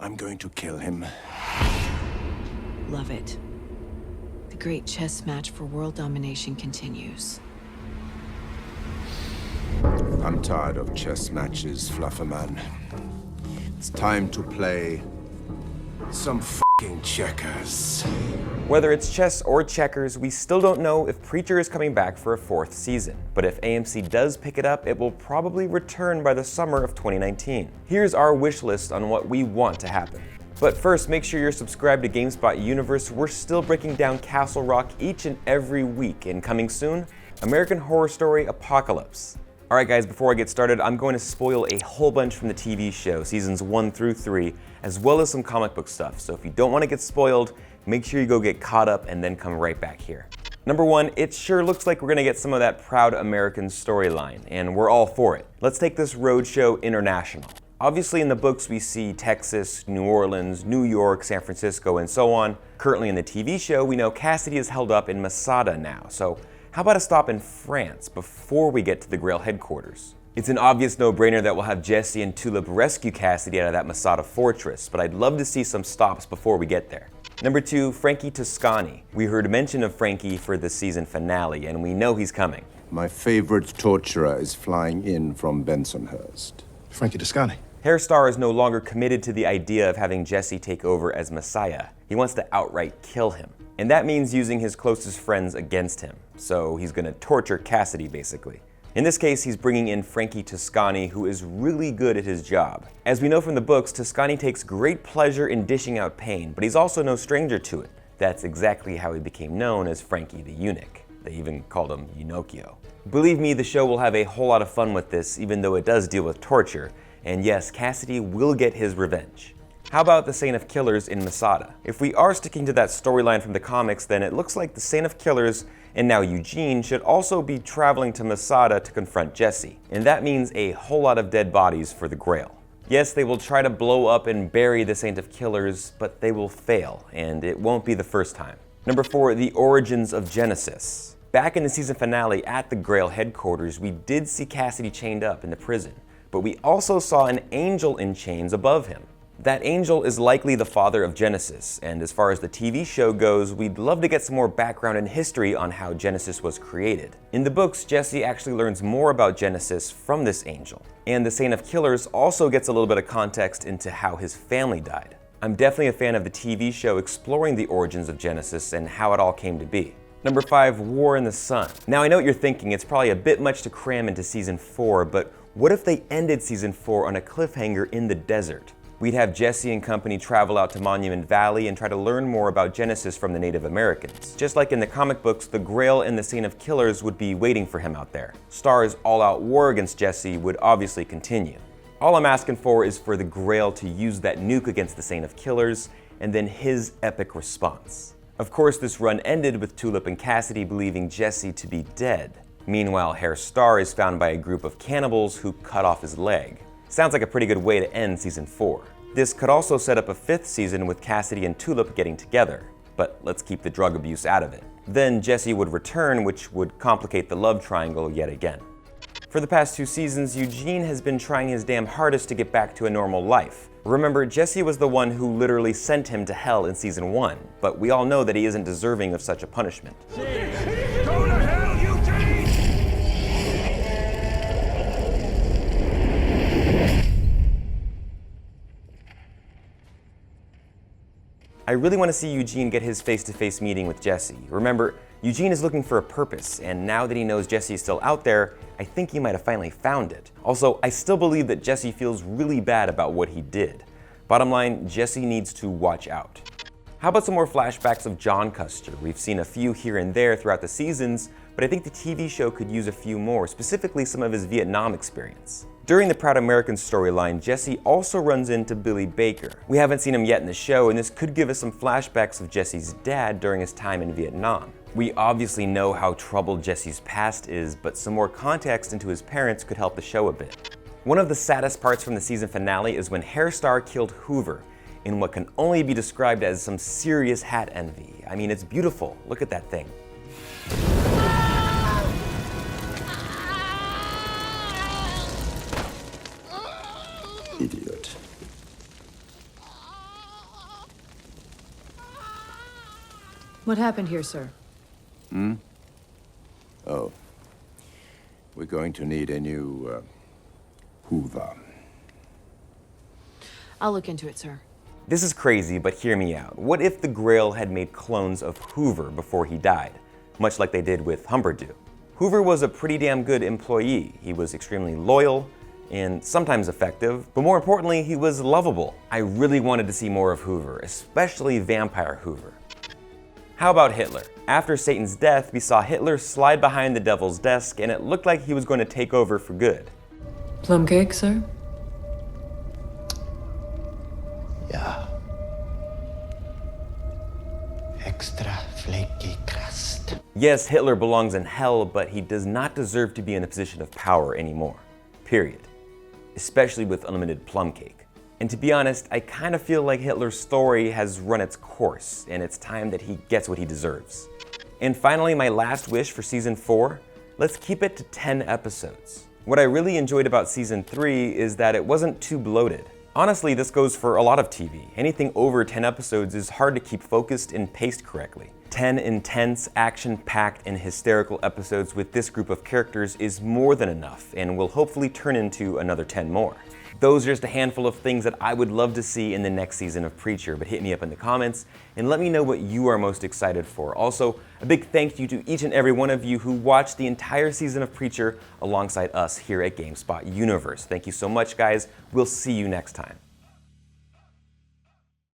I'm going to kill him. Love it. The great chess match for world domination continues. I'm tired of chess matches, Flufferman. It's time to play some f***ing checkers. Whether it's chess or checkers, we still don't know if Preacher is coming back for a 4th season. But if AMC does pick it up, it will probably return by the summer of 2019. Here's our wish list on what we want to happen. But first, make sure you're subscribed to GameSpot Universe. We're still breaking down Castle Rock each and every week, and coming soon, American Horror Story Apocalypse. Alright guys, before I get started, I'm going to spoil a whole bunch from the TV show, seasons 1 through 3, as well as some comic book stuff. So if you don't want to get spoiled, make sure you go get caught up and then come right back here. Number 1, it sure looks like we're going to get some of that proud American storyline, and we're all for it. Let's take this roadshow international. Obviously in the books we see Texas, New Orleans, New York, San Francisco, and so on. Currently in the TV show, we know Cassidy is held up in Masada now, so how about a stop in France before we get to the Grail headquarters? It's an obvious no-brainer that we'll have Jesse and Tulip rescue Cassidy out of that Masada fortress, but I'd love to see some stops before we get there. Number 2, Frankie Toscani. We heard mention of Frankie for the season finale, and we know he's coming. My favorite torturer is flying in from Bensonhurst. Frankie Toscani. Hairstar is no longer committed to the idea of having Jesse take over as Messiah. He wants to outright kill him. And that means using his closest friends against him. So he's gonna torture Cassidy, basically. In this case, he's bringing in Frankie Toscani, who is really good at his job. As we know from the books, Toscani takes great pleasure in dishing out pain, but he's also no stranger to it. That's exactly how he became known as Frankie the Eunuch. They even called him Eunuchio. Believe me, the show will have a whole lot of fun with this, even though it does deal with torture. And yes, Cassidy will get his revenge. How about the Saint of Killers in Masada? If we are sticking to that storyline from the comics, then it looks like the Saint of Killers, and now Eugene, should also be traveling to Masada to confront Jesse. And that means a whole lot of dead bodies for the Grail. Yes, they will try to blow up and bury the Saint of Killers, but they will fail, and it won't be the first time. Number 4, the origins of Genesis. Back in the season finale at the Grail headquarters, we did see Cassidy chained up in the prison, but we also saw an angel in chains above him. That angel is likely the father of Genesis, and as far as the TV show goes, we'd love to get some more background and history on how Genesis was created. In the books, Jesse actually learns more about Genesis from this angel, and the Saint of Killers also gets a little bit of context into how his family died. I'm definitely a fan of the TV show exploring the origins of Genesis and how it all came to be. Number 5, War in the Sun. Now I know what you're thinking, it's probably a bit much to cram into season 4, but what if they ended season 4 on a cliffhanger in the desert? We'd have Jesse and company travel out to Monument Valley and try to learn more about Genesis from the Native Americans. Just like in the comic books, the Grail and the Saint of Killers would be waiting for him out there. Star's all-out war against Jesse would obviously continue. All I'm asking for is for the Grail to use that nuke against the Saint of Killers, and then his epic response. Of course, this run ended with Tulip and Cassidy believing Jesse to be dead. Meanwhile, Hairstar is found by a group of cannibals who cut off his leg. Sounds like a pretty good way to end season 4. This could also set up a 5th season with Cassidy and Tulip getting together, but let's keep the drug abuse out of it. Then Jesse would return, which would complicate the love triangle yet again. For the past 2 seasons, Eugene has been trying his damn hardest to get back to a normal life. Remember, Jesse was the one who literally sent him to hell in season 1, but we all know that he isn't deserving of such a punishment. Go to hell, Eugene! I really want to see Eugene get his face-to-face meeting with Jesse. Remember, Eugene is looking for a purpose, and now that he knows Jesse is still out there, I think he might have finally found it. Also, I still believe that Jesse feels really bad about what he did. Bottom line, Jesse needs to watch out. How about some more flashbacks of John Custer? We've seen a few here and there throughout the seasons, but I think the TV show could use a few more, specifically some of his Vietnam experience. During the Proud American storyline, Jesse also runs into Billy Baker. We haven't seen him yet in the show, and this could give us some flashbacks of Jesse's dad during his time in Vietnam. We obviously know how troubled Jesse's past is, but some more context into his parents could help the show a bit. One of the saddest parts from the season finale is when Hairstar killed Hoover in what can only be described as some serious hat envy. I mean, it's beautiful. Look at that thing. Idiot. What happened here, sir? Oh. We're going to need a new, Hoover. I'll look into it, sir. This is crazy, but hear me out. What if the Grail had made clones of Hoover before he died, much like they did with Humberdew? Hoover was a pretty damn good employee. He was extremely loyal and sometimes effective, but more importantly, he was lovable. I really wanted to see more of Hoover, especially Vampire Hoover. How about Hitler? After Satan's death, we saw Hitler slide behind the devil's desk, and it looked like he was going to take over for good. Plum cake, sir? Ja. Extra flaky crust. Yes, Hitler belongs in hell, but he does not deserve to be in a position of power anymore. Period. Especially with unlimited plum cake. And to be honest, I kind of feel like Hitler's story has run its course, and it's time that he gets what he deserves. And finally, my last wish for season 4, let's keep it to 10 episodes. What I really enjoyed about season 3 is that it wasn't too bloated. Honestly, this goes for a lot of TV. Anything over 10 episodes is hard to keep focused and paced correctly. 10 intense, action-packed, and hysterical episodes with this group of characters is more than enough, and will hopefully turn into another 10 more. Those are just a handful of things that I would love to see in the next season of Preacher, but hit me up in the comments and let me know what you are most excited for. Also, a big thank you to each and every one of you who watched the entire season of Preacher alongside us here at GameSpot Universe. Thank you so much, guys. We'll see you next time.